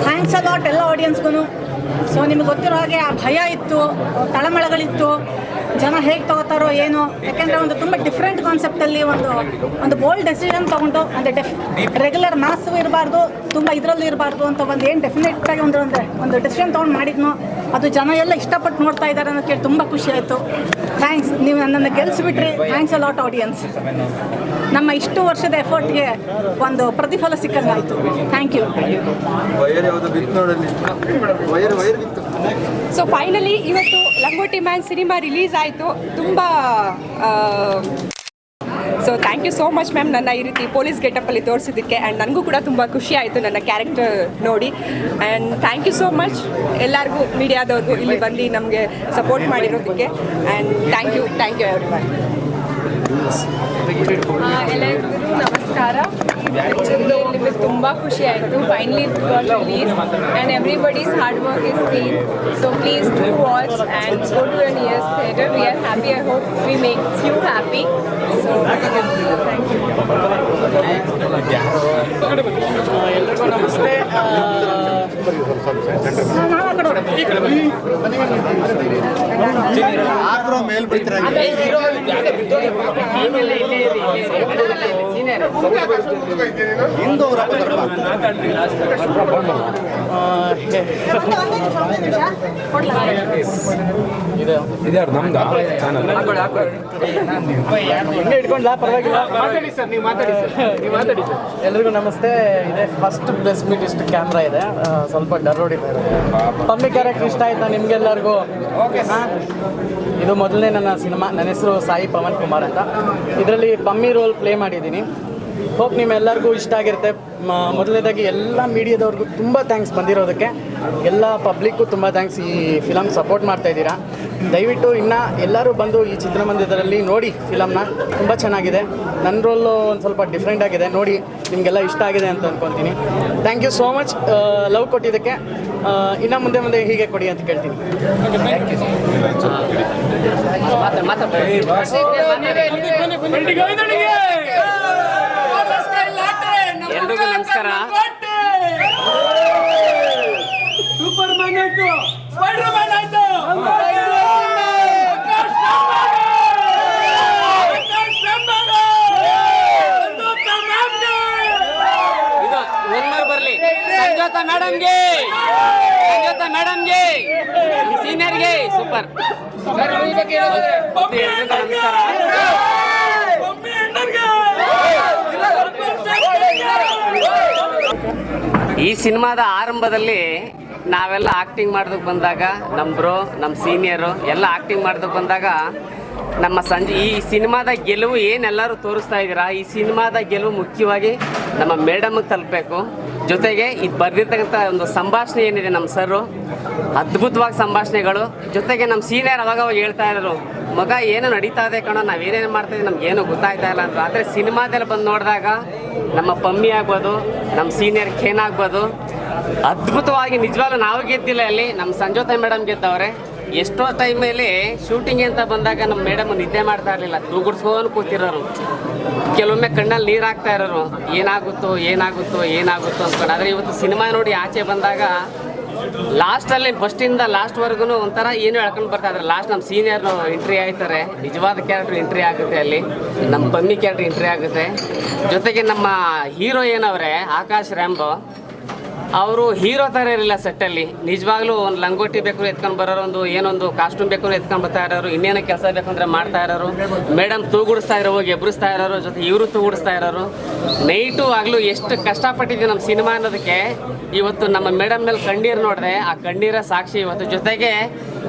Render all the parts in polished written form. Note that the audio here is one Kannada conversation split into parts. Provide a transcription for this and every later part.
ಥ್ಯಾಂಕ್ಸ್ ಅಲಾಟ್ ಎಲ್ಲ ಆಡಿಯನ್ಸ್ಗೂ. ಸೊ ನಿಮಗೆ ಗೊತ್ತಿರೋ ಹಾಗೆ ಆ ಭಯ ಇತ್ತು, ತಳಮಳಗಳಿತ್ತು, ಜನ ಹೇಗೆ ತಗೋತಾರೋ ಏನೋ. ಯಾಕೆಂದರೆ ಒಂದು ತುಂಬ ಡಿಫ್ರೆಂಟ್ ಕಾನ್ಸೆಪ್ಟಲ್ಲಿ ಒಂದು ಬೋಲ್ಡ್ ಡೆಸಿಷನ್ ತೊಗೊಂಡು, ಅಂದರೆ ರೆಗ್ಯುಲರ್ ಮಾಸು ಇರಬಾರ್ದು, ತುಂಬ ಇದರಲ್ಲೂ ಇರಬಾರ್ದು ಅಂತ ಏನು ಡೆಫಿನೆಟಾಗಿ ಒಂದು ಡೆಸಿಷನ್ ತೊಗೊಂಡು ಮಾಡಿದ್ನೋ ಅದು ಜನ ಎಲ್ಲ ಇಷ್ಟಪಟ್ಟು ನೋಡ್ತಾ ಇದ್ದಾರೆ ಅನ್ನೋ ಕೇಳಿ ತುಂಬ ಖುಷಿ ಆಯಿತು. ಥ್ಯಾಂಕ್ಸ್, ನೀವು ನನ್ನನ್ನು ಗೆಲ್ಲಿಸ್ಬಿಟ್ರಿ. Thanks a lot audience. ನಮ್ಮ ಇಷ್ಟು ವರ್ಷದ ಎಫರ್ಟ್ಗೆ ಒಂದು ಪ್ರತಿಫಲ ಸಿಕ್ಕಂಗಾಯಿತು. Thank you. ಸೊ ಫೈನಲಿ ಇವತ್ತು ಲಂಗೋಟಿ ಮ್ಯಾನ್ ಸಿನಿಮಾ ರಿಲೀಸ್ ಆಯಿತು. ತುಂಬ so thank you so much ma'am, ನನ್ನ ಈ ರೀತಿ ಪೊಲೀಸ್ ಗೆಟಪ್ಪಲ್ಲಿ ತೋರಿಸಿದ್ದಕ್ಕೆ. ಆ್ಯಂಡ್ ನನಗೂ ಕೂಡ ತುಂಬ ಖುಷಿ ಆಯಿತು ನನ್ನ ಕ್ಯಾರೆಕ್ಟರ್ ನೋಡಿ. And thank you so much ಎಲ್ಲರಿಗೂ, ಮೀಡಿಯಾದವ್ರಿಗೂ ಇಲ್ಲಿ ಬಂದು ನಮಗೆ ಸಪೋರ್ಟ್ ಮಾಡಿರೋದಕ್ಕೆ. And thank you everyone. ಎಲ್ಲರಿಗೂ ನಮಸ್ಕಾರ. ಆ್ಯಕ್ಚುಲಿ ನಿಮಗೆ ತುಂಬ ಖುಷಿ ಆಯಿತು. Finally it got release and everybody's hard work is seen. So please do watch and go to your nearest theatre. We are happy. I hope we makes you happy. So thank you. ಎಲ್ರಿಗೂ ನಮಸ್ತೆ. ಎಲ್ರಿಗೂ ನಮಸ್ತೆ. ಇದೆ ಫಸ್ಟ್ ಪ್ರೆಸ್ ಮೀಟ್, ಇಷ್ಟು ಕ್ಯಾಮ್ರಾ ಇದೆ, ಸ್ವಲ್ಪ ಡರ್ ಹೊಡಿತಾರೆ. ಪಮ್ಮಿ ಕ್ಯಾರೆಕ್ಟರ್ ಇಷ್ಟ ಆಯ್ತಾ ನಿಮ್ಗೆಲ್ಲರಿಗೂ? ಇದು ಮೊದಲನೇ ನನ್ನ ಸಿನಿಮಾ. ನನ್ನ ಹೆಸರು ಸಾಯಿ ಪವನ್ ಕುಮಾರ್ ಅಂತ. ಇದರಲ್ಲಿ ಪಮ್ಮಿ ರೋಲ್ ಪ್ಲೇ ಮಾಡಿದ್ದೀನಿ. ಹೋಪ್ ನಿಮ್ಮೆಲ್ಲರಿಗೂ ಇಷ್ಟ ಆಗಿರುತ್ತೆ. ಮೊದಲನೇದಾಗಿ ಎಲ್ಲ ಮೀಡಿಯಾದವ್ರಿಗೂ ತುಂಬ ಥ್ಯಾಂಕ್ಸ್ ಬಂದಿರೋದಕ್ಕೆ. ಎಲ್ಲ ಪಬ್ಲಿಕ್ಕು ತುಂಬ ಥ್ಯಾಂಕ್ಸ್. ಈ ಫಿಲಮ್ ಸಪೋರ್ಟ್ ಮಾಡ್ತಾಯಿದ್ದೀರಾ. ದಯವಿಟ್ಟು ಇನ್ನು ಎಲ್ಲರೂ ಬಂದು ಈ ಚಿತ್ರಮಂದಿರದಲ್ಲಿ ನೋಡಿ ಫಿಲಮ್ನ. ತುಂಬ ಚೆನ್ನಾಗಿದೆ. ನನ್ನ ರೋಲು ಒಂದು ಸ್ವಲ್ಪ ಡಿಫ್ರೆಂಟ್ ಆಗಿದೆ. ನೋಡಿ, ನಿಮಗೆಲ್ಲ ಇಷ್ಟ ಆಗಿದೆ ಅಂತ ಅಂದ್ಕೊತೀನಿ. Thank you so much love ಕೊಟ್ಟಿದ್ದಕ್ಕೆ. ಇನ್ನು ಮುಂದೆ ಹೀಗೆ ಕೊಡಿ ಅಂತ ಕೇಳ್ತೀನಿ. ಎಲ್ರಿಗೂ ನಮಸ್ಕಾರ. ಸೂಪರ್ ಮ್ಯಾನ್ ಆಯ್ತು, ಸ್ಪೈಡರ್ ಮ್ಯಾನ್ ಆಯ್ತು, ಬರ್ಲಿ. ಸಂಜೋತಾ ಮೇಡಮ್ಗೆ ಸೀನಿಯರ್ಗೆ ಸೂಪರ್. ನಮಸ್ಕಾರ. ಈ ಸಿನಿಮಾದ ಆರಂಭದಲ್ಲಿ ನಾವೆಲ್ಲ ಆಕ್ಟಿಂಗ್ ಮಾಡೋದಕ್ಕೆ ಬಂದಾಗ, ನಮ್ಮ ಬ್ರೋ, ನಮ್ಮ ಸೀನಿಯರು ಎಲ್ಲ ಆಕ್ಟಿಂಗ್ ಮಾಡೋದಕ್ಕೆ ಬಂದಾಗ, ನಮ್ಮ ಈ ಸಿನಿಮಾದ ಗೆಲುವು ಏನೆಲ್ಲರೂ ತೋರಿಸ್ತಾ ಇದ್ದೀರಾ, ಈ ಸಿನಿಮಾದ ಗೆಲುವು ಮುಖ್ಯವಾಗಿ ನಮ್ಮ ಮೇಡಮ್ಗೆ ತಲುಪಬೇಕು. ಜೊತೆಗೆ ಇದು ಬರೆದಿರ್ತಕ್ಕಂಥ ಒಂದು ಸಂಭಾಷಣೆ ಏನಿದೆ ನಮ್ಮ ಸರು, ಅದ್ಭುತವಾಗಿ ಸಂಭಾಷಣೆಗಳು. ಜೊತೆಗೆ ನಮ್ಮ ಸೀನಿಯರ್ ಅವಾಗ ಹೇಳ್ತಾ ಇದ್ರು, ಮಗ ಏನೋ ನಡೀತಾ ಇದೆ ಕಣೋ, ನಾವೇನೇನು ಮಾಡ್ತಾಯಿದ್ದೀವಿ ನಮ್ಗೇನು ಗೊತ್ತಾಗ್ತಾ ಇಲ್ಲ ಅಂದರು. ಆದರೆ ಸಿನಿಮಾದಲ್ಲಿ ಬಂದು ನೋಡಿದಾಗ ನಮ್ಮ ಪಮ್ಮಿ ಆಗ್ಬೋದು, ನಮ್ಮ ಸೀನಿಯರ್ ಖೇನ್ ಆಗ್ಬೋದು, ಅದ್ಭುತವಾಗಿ ನಿಜವಾಗ್ಲೂ ನಾವು ಗೆದ್ದಿಲ್ಲ, ಅಲ್ಲಿ ನಮ್ಮ ಸಂಜೋತಾ ಮೇಡಮ್ ಗೆದ್ದವ್ರೆ. ಎಷ್ಟೋ ಟೈಮಲ್ಲಿ ಶೂಟಿಂಗ್ ಅಂತ ಬಂದಾಗ ನಮ್ಮ ಮೇಡಮ್ ನಿದ್ದೆ ಮಾಡ್ತಾ ಇರಲಿಲ್ಲ, ತೂಗುಡ್ಸ್ಕೊಂಡು ಕೂತಿರೋರು. ಕೆಲವೊಮ್ಮೆ ಕಣ್ಣಲ್ಲಿ ನೀರು ಹಾಕ್ತಾ ಇರೋರು, ಏನಾಗುತ್ತೋ ಅಂದ್ಕೊಂಡು. ಆದರೆ ಇವತ್ತು ಸಿನಿಮಾ ನೋಡಿ ಆಚೆ ಬಂದಾಗ ಲಾಸ್ಟಲ್ಲಿ ಫಸ್ಟಿಂದ ಲಾಸ್ಟ್ವರೆಗೂ ಒಂಥರ ಏನು ಹೇಳ್ಕೊಂಡು ಬರ್ತಾ ಇದ್ದಾರೆ. ಲಾಸ್ಟ್ ನಮ್ಮ ಸೀನಿಯರ್ ಎಂಟ್ರಿ ಆಯ್ತಾರೆ, ನಿಜವಾದ ಕ್ಯಾರೆಕ್ಟರ್ ಎಂಟ್ರಿ ಆಗುತ್ತೆ, ಅಲ್ಲಿ ನಮ್ಮ ಪಮ್ಮಿ ಕ್ಯಾರೆಕ್ಟರ್ ಎಂಟ್ರಿ ಆಗುತ್ತೆ. ಜೊತೆಗೆ ನಮ್ಮ ಹೀರೋ ಏನವ್ರೆ ಆಕಾಶ್ ರ್ಯಾಂಬೋ, ಅವರು ಹೀರೋ ಥರ ಇರಲಿಲ್ಲ ಸೆಟ್ಟಲ್ಲಿ. ನಿಜವಾಗ್ಲೂ ಒಂದು ಲಂಗೋಟಿ ಬೇಕು ಎತ್ಕೊಂಡು ಬರೋರು, ಏನೊಂದು ಕಾಸ್ಟ್ಯೂಮ್ ಬೇಕು ಎತ್ಕೊಂಡು ಬರ್ತಾ ಇರೋರು, ಇನ್ನೇನೋ ಕೆಲಸ ಬೇಕಂದ್ರೆ ಮಾಡ್ತಾ ಇರೋರು. ಮೇಡಮ್ ತೂಗುಡಿಸ್ತಾ ಇರೋ, ಹೋಗಿ ಎಬ್ರಿಸ್ತಾ ಇರೋರು, ಜೊತೆ ಇವರು ತೂಗುಡಿಸ್ತಾ ಇರೋರು. ನೈಟು ಆಗಲೂ ಎಷ್ಟು ಕಷ್ಟಪಟ್ಟಿದ್ದೀವಿ ನಮ್ಮ ಸಿನಿಮಾ ಅನ್ನೋದಕ್ಕೆ. ಇವತ್ತು ನಮ್ಮ ಮೇಡಮ್ ಮೇಲೆ ಕಣ್ಣೀರು ನೋಡಿದೆ, ಆ ಕಣ್ಣೀರ ಸಾಕ್ಷಿ ಇವತ್ತು. ಜೊತೆಗೆ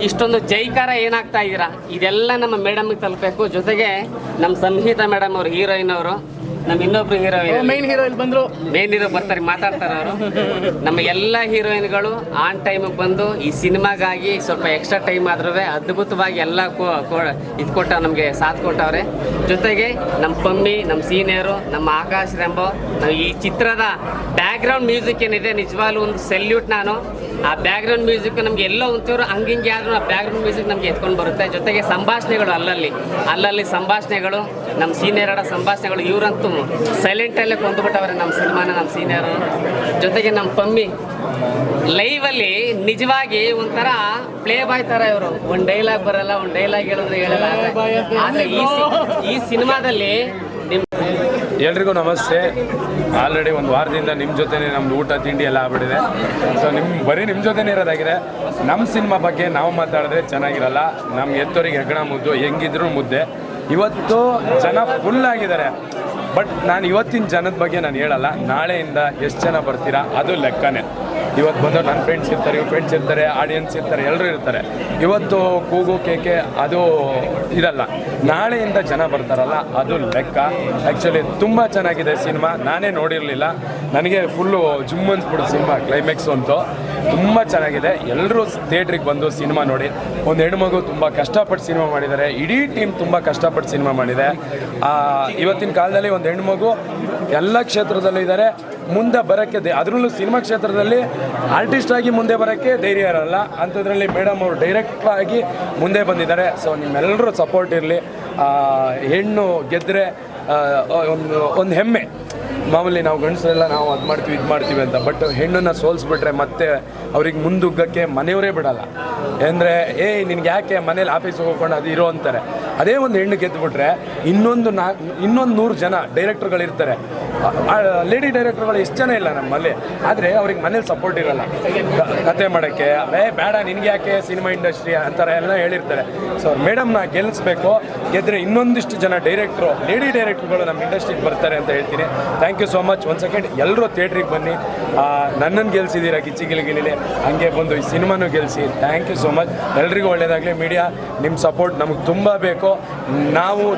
ಇಷ್ಟೊಂದು ಜೈಕಾರ ಏನಾಗ್ತಾ ಇದ್ದೀರಾ, ಇದೆಲ್ಲ ನಮ್ಮ ಮೇಡಮ್ಗೆ ತಲುಪಬೇಕು. ಜೊತೆಗೆ ನಮ್ಮ ಸಂಹಿತಾ ಮೇಡಮ್ ಅವರು, ಹೀರೋಯಿನ್ ಅವರು, ನಮ್ಮ ಇನ್ನೊಬ್ರು ಮೇನ್ ಹೀರೋ ಇಲ್ಲಿ ಬಂದ್ರು, ಮೇನ್ ಹೀರೋ ಬರ್ತಾರೆ, ಮಾತಾಡ್ತಾರೆ ಅವರು. ನಮ್ಮ ಎಲ್ಲ ಹೀರೋಯಿನ್ಗಳು ಆನ್ ಟೈಮಿಗೆ ಬಂದು ಈ ಸಿನಿಮಾಗಾಗಿ ಸ್ವಲ್ಪ ಎಕ್ಸ್ಟ್ರಾ ಟೈಮ್ ಆದ್ರೂ ಅದ್ಭುತವಾಗಿ ಎಲ್ಲ ಇದು ಕೊಟ್ಟ ನಮಗೆ ಸಾಥ್ ಕೊಟ್ಟವ್ರೆ. ಜೊತೆಗೆ ನಮ್ಮ ಪಮ್ಮಿ, ನಮ್ಮ ಸೀನಿಯರು, ನಮ್ಮ ಆಕಾಶ್ ರೆಂಬೋ, ಈ ಚಿತ್ರದ ಬ್ಯಾಕ್ಗ್ರೌಂಡ್ ಮ್ಯೂಸಿಕ್ ಏನಿದೆ ನಿಜವಾಗ್ಲೂ ಒಂದು ಸೆಲ್ಯೂಟ್. ನಾನು ಆ ಬ್ಯಾಕ್ಗ್ರೌಂಡ್ ಮ್ಯೂಸಿಕ್ ನಮಗೆ ಎಲ್ಲೋ ಒಂಚೂರು ಹಂಗಿಂಗೆ ಆದ್ರೂ ಆ ಬ್ಯಾಕ್ಗ್ರೌಂಡ್ ಮ್ಯೂಸಿಕ್ ನಮಗೆ ಎತ್ಕೊಂಡು ಬರುತ್ತೆ. ಜೊತೆಗೆ ಸಂಭಾಷಣೆಗಳು, ಅಲ್ಲಲ್ಲಿ ಸಂಭಾಷಣೆಗಳು, ನಮ್ಮ ಸೀನಿಯರ್ ಸಂಭಾಷಣೆಗಳು ಇವರಂತೂ ಸೈಲೆಂಟಲ್ಲೇ ಕೊಂದುಬಿಟ್ಟವ್ರೆ ನಮ್ಮ ಸಿನಿಮಾನ. ನಮ್ಮ ಸೀನಿಯರು ಜೊತೆಗೆ ನಮ್ಮ ಪಮ್ಮಿ ಲೈವಲ್ಲಿ ನಿಜವಾಗಿ ಒಂಥರ ಪ್ಲೇ ಬಾಯ್ ಥರ ಇವರು. ಒಂದು ಡೈಲಾಗ್ ಬರಲ್ಲ, ಒಂದು ಡೈಲಾಗ್ ಹೇಳಿದ್ರೆ ಹೇಳಲ್ಲ. ಆದರೆ ಈ ಸಿನಿಮಾದಲ್ಲಿ ಎಲ್ರಿಗೂ ನಮಸ್ತೆ. ಆಲ್ರೆಡಿ ಒಂದು ವಾರದಿಂದ ನಿಮ್ಮ ಜೊತೆನೇ ನಮ್ದು ಊಟ ತಿಂಡಿ ಎಲ್ಲ ಆಗ್ಬಿಟ್ಟಿದೆ. ಸೊ ಬರೀ ನಿಮ್ಮ ಜೊತೆನೇ ಇರೋದಾಗಿದೆ. ನಮ್ಮ ಸಿನಿಮಾ ಬಗ್ಗೆ ನಾವು ಮಾತಾಡಿದ್ರೆ ಚೆನ್ನಾಗಿರಲ್ಲ. ನಮ್ಮ ಎತ್ತೋರಿಗೆ ಹೆಗ್ಗಣ ಮುದ್ದು, ಹೆಂಗಿದ್ರು ಮುದ್ದೆ. ಇವತ್ತು ಜನ ಫುಲ್ ಆಗಿದ್ದಾರೆ. ಬಟ್ ನಾನು ಇವತ್ತಿನ ಜನದ ಬಗ್ಗೆ ನಾನು ಹೇಳಲ್ಲ. ನಾಳೆಯಿಂದ ಎಷ್ಟು ಜನ ಬರ್ತೀರಾ ಅದು ಲೆಕ್ಕನೇ. ಇವತ್ತು ಬಂದು ನನ್ನ ಫ್ರೆಂಡ್ಸ್ ಇರ್ತಾರೆ, ಇವ್ರ ಫ್ರೆಂಡ್ಸ್ ಇರ್ತಾರೆ, ಆಡಿಯನ್ಸ್ ಇರ್ತಾರೆ, ಎಲ್ಲರೂ ಇರ್ತಾರೆ. ಇವತ್ತು ಕೂಗು ಕೇಕೆ ಅದು ಇರಲ್ಲ. ನಾಳೆಯಿಂದ ಜನ ಬರ್ತಾರಲ್ಲ ಅದು ಲೆಕ್ಕ. ಆ್ಯಕ್ಚುಲಿ ತುಂಬ ಚೆನ್ನಾಗಿದೆ ಸಿನಿಮಾ. ನಾನೇ ನೋಡಿರಲಿಲ್ಲ, ನನಗೆ ಫುಲ್ಲು ಜುಮ್ ಅನ್ಸ್ಬಿಡು ಸಿನಿಮಾ. ಕ್ಲೈಮ್ಯಾಕ್ಸ್ ಅಂತೂ ತುಂಬ ಚೆನ್ನಾಗಿದೆ. ಎಲ್ಲರೂ ಥಿಯೇಟ್ರಿಗೆ ಬಂದು ಸಿನಿಮಾ ನೋಡಿ. ಒಂದು ಹೆಣ್ಮಗು ತುಂಬ ಕಷ್ಟಪಟ್ಟು ಸಿನಿಮಾ ಮಾಡಿದ್ದಾರೆ. ಇಡೀ ಟೀಮ್ ತುಂಬ ಕಷ್ಟಪಟ್ಟು ಸಿನಿಮಾ ಮಾಡಿದೆ. ಇವತ್ತಿನ ಕಾಲದಲ್ಲಿ ಒಂದು ಹೆಣ್ಮಗು ಎಲ್ಲ ಕ್ಷೇತ್ರದಲ್ಲೂ ಇದ್ದಾರೆ. ಮುಂದೆ ಬರೋಕ್ಕೆ ಅದರಲ್ಲೂ ಸಿನಿಮಾ ಕ್ಷೇತ್ರದಲ್ಲಿ ಆರ್ಟಿಸ್ಟ್ ಆಗಿ ಮುಂದೆ ಬರೋಕ್ಕೆ ಧೈರ್ಯ ಇರಲ್ಲ. ಅಂಥದ್ರಲ್ಲಿ ಮೇಡಮ್ ಅವರು ಡೈರೆಕ್ಟ್ರಾಗಿ ಮುಂದೆ ಬಂದಿದ್ದಾರೆ. ಸೊ ನಿಮ್ಮೆಲ್ಲರೂ ಸಪೋರ್ಟ್ ಇರಲಿ. ಹೆಣ್ಣು ಗೆದ್ದರೆ ಒಂದು ಹೆಮ್ಮೆ. ಮಾಮೂಲಿ ನಾವು ಗಂಡಸರೆಲ್ಲ ನಾವು ಅದು ಮಾಡ್ತೀವಿ ಇದು ಮಾಡ್ತೀವಿ ಅಂತ. ಬಟ್ ಹೆಣ್ಣನ್ನು ಸೋಲಿಸ್ಬಿಟ್ರೆ ಮತ್ತೆ ಅವ್ರಿಗೆ ಮುಂದುಗ್ಗಕ್ಕೆ ಮನೆಯವರೇ ಬಿಡಲ್ಲ. ಅಂದರೆ ನಿನ್ಗೆ ಯಾಕೆ ಮನೇಲಿ ಆಫೀಸ್ ಹೋಗ್ಕೊಂಡು ಅದು ಇರೋ ಅಂತಾರೆ. ಅದೇ ಒಂದು ಹೆಣ್ಣು ಗೆದ್ದುಬಿಟ್ರೆ ಇನ್ನೊಂದು 100 ಜನ ಡೈರೆಕ್ಟರ್ಗಳಿರ್ತಾರೆ. ಲೇಡಿ ಡೈರೆಕ್ಟರ್ಗಳು ಎಷ್ಟು ಜನ ಇಲ್ಲ ನಮ್ಮಲ್ಲಿ. ಆದರೆ ಅವ್ರಿಗೆ ಮನೇಲಿ ಸಪೋರ್ಟ್ ಇರಲ್ಲ ಕತೆ ಮಾಡೋಕ್ಕೆ. ಬೇಡ ನಿನಗೆ ಯಾಕೆ ಸಿನಿಮಾ ಇಂಡಸ್ಟ್ರಿ ಅಂತಾರೆ ಎಲ್ಲ ಹೇಳಿರ್ತಾರೆ. ಸೊ ಮೇಡಮ್ನ ಗೆಲ್ಲಿಸ್ಬೇಕು. ಗೆದ್ದರೆ ಇನ್ನೊಂದಿಷ್ಟು ಜನ ಲೇಡಿ ಡೈರೆಕ್ಟರ್ಗಳು ನಮ್ಮ ಇಂಡಸ್ಟ್ರಿಗೆ ಬರ್ತಾರೆ ಅಂತ ಹೇಳ್ತೀನಿ. Thank you so much. ಒಂದು ಸೆಕೆಂಡ್ ಎಲ್ಲರೂ ಥಿಯೇಟ್ರಿಗೆ ಬನ್ನಿ. ನನ್ನನ್ನು ಗೆಲ್ಸಿದ್ದೀರಾ ಗಿಲಿಗಿಲಿ ಹಂಗೆ ಬಂದು ಈ ಸಿನಿಮಾನೂ ಗೆಲ್ಲಿಸಿ. Thank you so much. ಎಲ್ರಿಗೂ ಒಳ್ಳೆಯದಾಗಲಿ. ಮೀಡಿಯಾ ನಿಮ್ಮ ಸಪೋರ್ಟ್ ನಮಗೆ ತುಂಬ ಬೇಕು.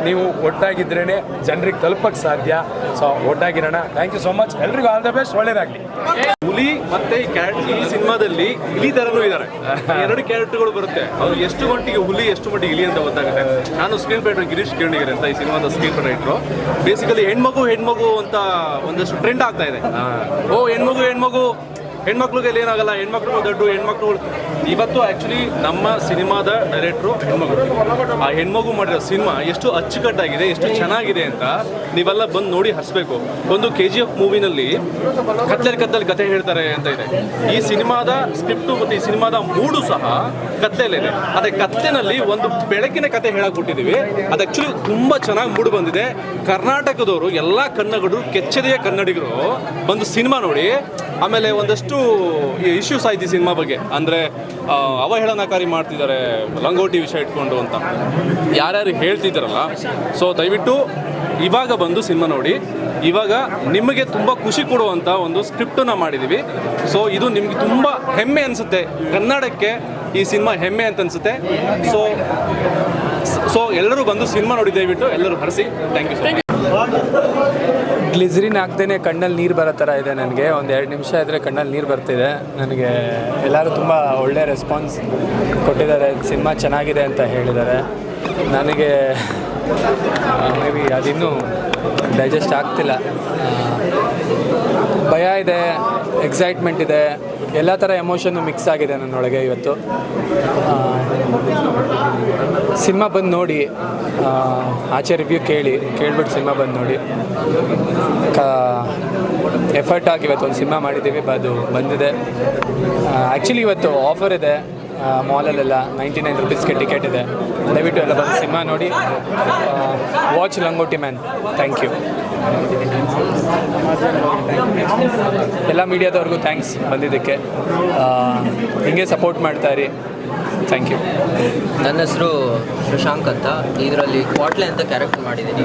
ನೀವು ಒಟ್ಟಾಗಿದ್ರೇ ಜನರಿಗೆ ತಲುಪಕ್ಕೆ ಸಾಧ್ಯ. ಸೊ ಒಟ್ಟಾಗಿರೋಣ. Thank you so much. ಎಲ್ರಿಗೂ ಆಲ್ ದ ಬೆಸ್ಟ್. ಒಳ್ಳೆಯದಾಗಲಿ. ಹುಲಿ ಮತ್ತೆ ಈ ಸಿನಿಮಾದಲ್ಲಿ ಇಲಿ ತರನೂ ಇದ್ದಾರೆ. 2 ಕ್ಯಾರೆಕ್ಟರ್ಗಳು ಬರುತ್ತೆ. ಅವ್ರು ಎಷ್ಟು ಮಟ್ಟಿಗೆ ಹುಲಿ ಎಷ್ಟು ಮಟ್ಟಿಗೆ ಇಲಿ ಅಂತ ಗೊತ್ತಾಗುತ್ತೆ. ನಾನು ಸ್ಕ್ರೀನ್ ರೈಟರ್ ಗಿರೀಶ್ ಕಿರಣಿಗರೆ ಅಂತ ಈ ಸಿನಿಮಾದ ಸ್ಕ್ರೀನ್ ರೈಟರು. ಬೇಸಿಕಲಿ ಹೆಣ್ಮಗು ಅಂತ ಒಂದಷ್ಟು ಟ್ರೆಂಡ್ ಆಗ್ತಾ ಇದೆ. ಹೆಣ್ಮಕ್ಳಿಗೆ ಏನಾಗಲ್ಲ, ಹೆಣ್ಮಕ್ಳು ದೊಡ್ಡ ಹೆಣ್ಮಕ್ಳು. ಇವತ್ತು ಆ್ಯಕ್ಚುಲಿ ನಮ್ಮ ಸಿನಿಮಾದ ಡೈರೆಕ್ಟ್ರು ಹೆಣ್ಮಗು. ಆ ಹೆಣ್ಮಗು ಮಾಡಿರೋ ಸಿನಿಮಾ ಎಷ್ಟು ಅಚ್ಚುಕಟ್ಟಾಗಿದೆ, ಎಷ್ಟು ಚೆನ್ನಾಗಿದೆ ಅಂತ ನೀವೆಲ್ಲ ಬಂದು ನೋಡಿ ಹರಿಸ್ಬೇಕು. ಒಂದು KGF ಮೂವಿನಲ್ಲಿ ಕತ್ತಲೆ ಕತೆ ಹೇಳ್ತಾರೆ ಅಂತ ಇದೆ. ಈ ಸಿನಿಮಾದ ಸ್ಕ್ರಿಪ್ಟು ಮತ್ತು ಈ ಸಿನಿಮಾದ ಮೂಡು ಸಹ ಕತ್ತಲೆಇದೆ. ಅದೇ ಕತ್ಲೆನಲ್ಲಿ ಒಂದು ಬೆಳಕಿನ ಕತೆ ಹೇಳಕ್ಕೆ ಕೊಟ್ಟಿದ್ದೀವಿ. ಅದು ಆ್ಯಕ್ಚುಲಿ ತುಂಬ ಚೆನ್ನಾಗಿ ಮೂಡು ಬಂದಿದೆ. ಕರ್ನಾಟಕದವರು ಎಲ್ಲ ಕನ್ನಡಿಗರು, ಕೆಚ್ಚದೆಯ ಕನ್ನಡಿಗರು ಒಂದು ಸಿನಿಮಾ ನೋಡಿ. ಆಮೇಲೆ ಒಂದಷ್ಟು ಇಶ್ಯೂಸ್ ಆಯ್ತು ಈ ಸಿನಿಮಾ ಬಗ್ಗೆ. ಅಂದರೆ ಅವಹೇಳನಕಾರಿ ಮಾಡ್ತಿದ್ದಾರೆ ಲಂಗೋಟಿ ವಿಷಯ ಇಟ್ಕೊಂಡು ಅಂತ ಯಾರ್ಯಾರು ಹೇಳ್ತಿದ್ದಾರಲ್ಲ. ಸೊ ದಯವಿಟ್ಟು ಇವಾಗ ಬಂದು ಸಿನಿಮಾ ನೋಡಿ. ಇವಾಗ ನಿಮಗೆ ತುಂಬ ಖುಷಿ ಕೊಡುವಂಥ ಒಂದು ಸ್ಕ್ರಿಪ್ಟನ್ನು ಮಾಡಿದ್ದೀವಿ. ಸೊ ಇದು ನಿಮಗೆ ತುಂಬ ಹೆಮ್ಮೆ ಅನಿಸುತ್ತೆ. ಕನ್ನಡಕ್ಕೆ ಈ ಸಿನಿಮಾ ಹೆಮ್ಮೆ ಅಂತ ಅನಿಸುತ್ತೆ. ಸೊ ಎಲ್ಲರೂ ಬಂದು ಸಿನಿಮಾ ನೋಡಿ. ದಯವಿಟ್ಟು ಎಲ್ಲರೂ ಹರಿಸಿ. Thank you so much. Glycerin ಹಾಕ್ದೇ ಕಣ್ಣಲ್ಲಿ ನೀರು ಬರೋ ಥರ ಇದೆ ನನಗೆ. ಒಂದು 2 ನಿಮಿಷ ಇದ್ದರೆ ಕಣ್ಣಲ್ಲಿ ನೀರು ಬರ್ತಿದೆ ನನಗೆ. ಎಲ್ಲರೂ ತುಂಬ ಒಳ್ಳೆಯ ರೆಸ್ಪಾನ್ಸ್ ಕೊಟ್ಟಿದ್ದಾರೆ. ಸಿನಿಮಾ ಚೆನ್ನಾಗಿದೆ ಅಂತ ಹೇಳಿದ್ದಾರೆ. ನನಗೆ ಮೇ ಬಿ ಅದಿನ್ನೂ ಡೈಜೆಸ್ಟ್ ಆಗ್ತಿಲ್ಲ. ಭಯ ಇದೆ, ಎಕ್ಸೈಟ್ಮೆಂಟ್ ಇದೆ, ಎಲ್ಲ ಥರ ಎಮೋಷನ್ನು ಮಿಕ್ಸ್ ಆಗಿದೆ ನನ್ನೊಳಗೆ ಇವತ್ತು. ಸಿನಿಮಾ ಬಂದು ನೋಡಿ, ಆಚೆ ರಿವ್ಯೂ ಕೇಳಿಬಿಟ್ಟು ಸಿನಿಮಾ ಬಂದು ನೋಡಿ. ಎಫರ್ಟ್ ಆಗಿ ಇವತ್ತು ಒಂದು ಸಿನಿಮಾ ಮಾಡಿದ್ದೀವಿ, ಅದು ಬಂದಿದೆ. ಆ್ಯಕ್ಚುಲಿ ಇವತ್ತು ಆಫರ್ ಇದೆ ಮಾಲಲ್ಲೆಲ್ಲ. 99 ರೂಪೀಸ್ಗೆ ಟಿಕೆಟ್ ಇದೆ. ದಯವಿಟ್ಟು ಎಲ್ಲ ಬಂದು ಸಿನಿಮಾ ನೋಡಿ. Watch Langoti man. Thank you. ಎಲ್ಲ ಮೀಡಿಯಾದವ್ರಿಗೂ ಥ್ಯಾಂಕ್ಸ್ ಬಂದಿದ್ದಕ್ಕೆ. ಹೀಗೆ ಸಪೋರ್ಟ್ ಮಾಡ್ತಾಯಿರಿ. Thank you. ನನ್ನ ಹೆಸರು ಶಶಾಂಕ್ ಅಂತ. ಇದರಲ್ಲಿ ಕ್ವಾಟ್ಲೆ ಅಂತ ಕ್ಯಾರೆಕ್ಟರ್ ಮಾಡಿದ್ದೀನಿ.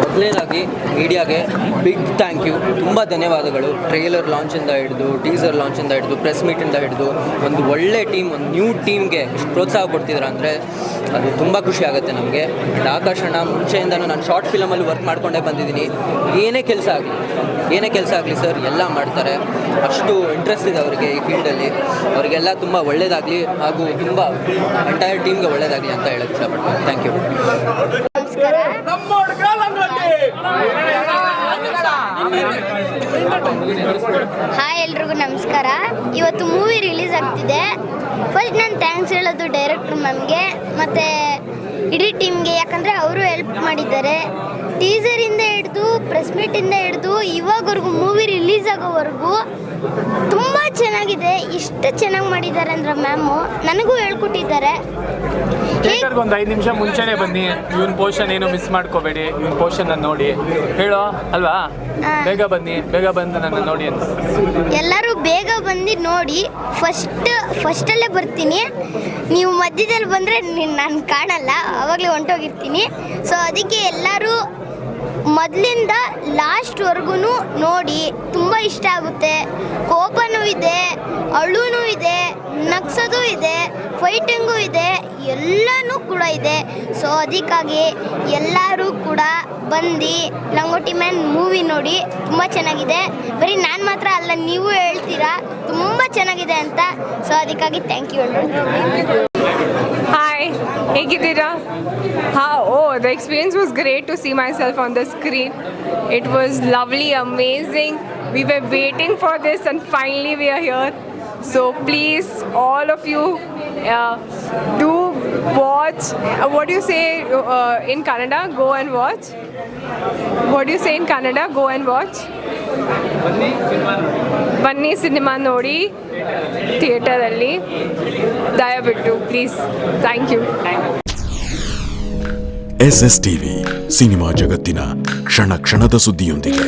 ಮೊದಲನೇದಾಗಿ ಮೀಡಿಯಾಗೆ ಬಿಗ್ ಥ್ಯಾಂಕ್ ಯು, ತುಂಬ ಧನ್ಯವಾದಗಳು. ಟ್ರೈಲರ್ ಲಾಂಚಿಂದ ಹಿಡಿದು, ಟೀಸರ್ ಲಾಂಚಿಂದ ಹಿಡಿದು, ಪ್ರೆಸ್ ಮೀಟಿಂದ ಹಿಡಿದು ಒಂದು ಒಳ್ಳೆ ಟೀಮ್, ಒಂದು ನ್ಯೂ ಟೀಮ್ಗೆ ಇಷ್ಟು ಪ್ರೋತ್ಸಾಹ ಕೊಡ್ತಿದ್ರು ಅಂದರೆ ಅದು ತುಂಬ ಖುಷಿ ಆಗುತ್ತೆ ನಮಗೆ. ಆ್ಯಂಡ್ ಆಕಾಶಣ್ಣ ಮುಂಚೆಯಿಂದನೂ ನಾನು ಶಾರ್ಟ್ ಫಿಲಮಲ್ಲಿ ವರ್ಕ್ ಮಾಡ್ಕೊಂಡೇ ಬಂದಿದ್ದೀನಿ. ಏನೇ ಕೆಲಸ ಆಗಲಿ ಸರ್ ಎಲ್ಲ ಮಾಡ್ತಾರೆ. ಅಷ್ಟು ಇಂಟ್ರೆಸ್ಟ್ ಇದೆ ಅವರಿಗೆ ಈ ಫೀಲ್ಡಲ್ಲಿ. ಅವರಿಗೆಲ್ಲ ತುಂಬ ಒಳ್ಳೆಯದಾಗಲಿ ಹಾಗೂ ತುಂಬ ಎಂಟೈರ್ ಟೀಮ್ಗೆ ಒಳ್ಳೆಯದಾಗಲಿ ಅಂತ ಹೇಳಕ್ಕೆ ಇಷ್ಟಪಡ್ತೀನಿ. Thank you. ನಮಸ್ಕಾರ. ಹಾಯ್ ಎಲ್ರಿಗೂ ನಮಸ್ಕಾರ. ಇವತ್ತು ಮೂವಿ ರಿಲೀಸ್ ಆಗ್ತಿದೆ. ಫಸ್ಟ್ ನಾನು ಥ್ಯಾಂಕ್ಸ್ ಹೇಳೋದು ಡೈರೆಕ್ಟ್ರ್ ಮ್ಯಾಮ್ಗೆ ಮತ್ತು ಇಡೀ ಟೀಮ್ಗೆ, ಯಾಕಂದರೆ ಅವರು ಹೆಲ್ಪ್ ಮಾಡಿದ್ದಾರೆ. ಟೀಸರಿಂದ ಹಿಡಿದು ಪ್ರೆಸ್ ಮೀಟಿಂದ ಹಿಡಿದು ಇವಾಗವರೆಗೂ ಮೂವಿ ರಿಲೀಸ್ ಆಗೋವರೆಗೂ ತುಂಬ ಚೆನ್ನಾಗಿದೆ. ಇಷ್ಟು ಚೆನ್ನಾಗಿ ಮಾಡಿದ್ದಾರೆ ಅಂದರೆ ಮ್ಯಾಮು ನನಗೂ ಹೇಳ್ಕೊಟ್ಟಿದ್ದಾರೆ. ಒಂದು 5 ನಿಮಿಷ ಮುಂಚೆನೇ ಬನ್ನಿ, ಇವನ್ ಪೋರ್ಷನ್ ಏನು ಮಿಸ್ ಮಾಡ್ಕೋಬೇಡಿ, ಇವನ್ ಪೋರ್ಷನ್ ನೋಡಿ ಹೇಳೋ ಅಲ್ವಾ, ಬೇಗ ಬನ್ನಿ, ಬೇಗ ಬಂದು ನನ್ನ ನೋಡಿ ಅಂತ. ಎಲ್ಲರೂ ಬೇಗ ಬಂದು ನೋಡಿ. ಫಸ್ಟಲ್ಲೇ ಬರ್ತೀನಿ. ನೀವು ಮಧ್ಯದಲ್ಲಿ ಬಂದರೆ ನಾನು ಕಾಣಲ್ಲ, ಆವಾಗಲೇ ಹೊಂಟೋಗಿರ್ತೀನಿ. ಸೊ ಅದಕ್ಕೆ ಎಲ್ಲರೂ ಮೊದಲಿಂದ ಲಾಸ್ಟ್ವರೆಗೂ ನೋಡಿ. ತುಂಬ ಇಷ್ಟ ಆಗುತ್ತೆ. ಕೋಪನೂ ಇದೆ, ಅಳುನೂ ಇದೆ, ನಗ್ಸೋದು ಇದೆ, ಫೈಟಿಂಗು ಇದೆ, ಎಲ್ಲನೂ ಕೂಡ ಇದೆ. ಸೊ ಅದಕ್ಕಾಗಿ ಎಲ್ಲರೂ ಕೂಡ ಬಂದು ಲಂಗೋಟಿ ಮ್ಯಾನ್ ಮೂವಿ ನೋಡಿ. ತುಂಬ ಚೆನ್ನಾಗಿದೆ. ಬರೀ ನಾನು ಮಾತ್ರ ಅಲ್ಲ, ನೀವು ಹೇಳ್ತೀರಾ ತುಂಬ ಚೆನ್ನಾಗಿದೆ ಅಂತ. ಸೊ ಅದಕ್ಕಾಗಿ ಥ್ಯಾಂಕ್ ಯು ಎಲ್ಲರೂ. Hi, ಹೇಗಿದ್ದೀರಾ? The experience was great to see myself on the screen. It was lovely, amazing. We were waiting for this and finally we are here. So please, all of you, do watch. What do you say in Kannada? Go and watch. What do you say in Kannada? Go and watch. ಬನ್ನಿ ಸಿನಿಮಾ ನೋಡಿ ಥಿಯೇಟರಲ್ಲಿ, ದಯವಿಟ್ಟು please. Thank you. SS TV cinema ಜಗತ್ತಿನ ಕ್ಷಣ ಕ್ಷಣದ ಸುದ್ದಿಯೊಂದಿಗೆ.